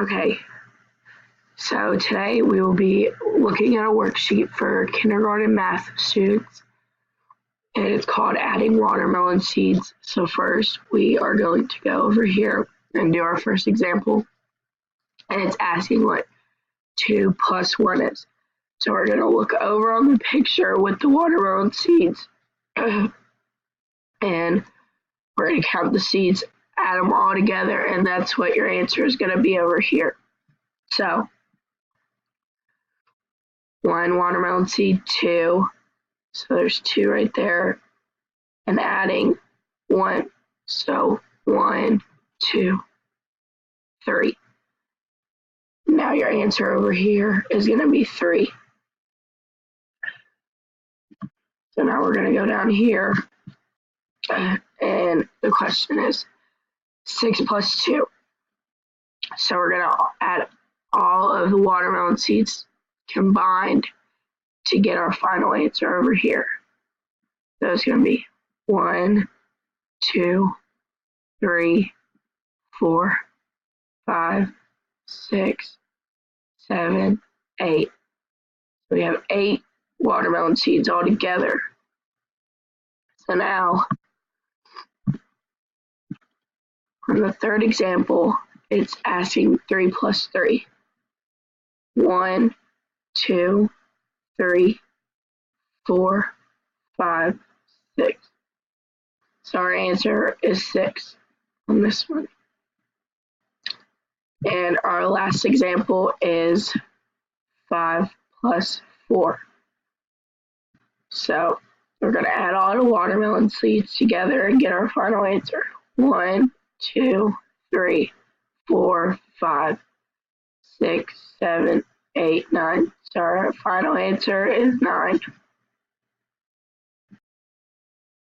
Okay, so today we will be looking at a worksheet for kindergarten math students, and it's called Adding Watermelon Seeds. So first, we are going to go over here and do our first example, and it's asking what 2 plus 1 is. So we're going to look over on the picture with the watermelon seeds, and we're going to count the seeds, add them all together, and that's what your answer is going to be over here. So 1 watermelon seed, 2, so there's 2 right there, and adding 1, so 1, 2, 3. Now your answer over here is going to be 3. So now we're going to go down here, and the question is 6 plus 2. So we're going to add all of the watermelon seeds combined to get our final answer over here. So it's going to be 1, 2, 3, 4, 5, 6, 7, 8. So we have 8 watermelon seeds all together. So now, on the third example, it's asking 3 plus 3. 1, 2, 3, 4, 5, 6. So our answer is 6 on this one. And our last example is 5 plus 4. So we're going to add all the watermelon seeds together and get our final answer. 1, 2, 3, 4, 5, 6, 7, 8, 9. So our final answer is 9.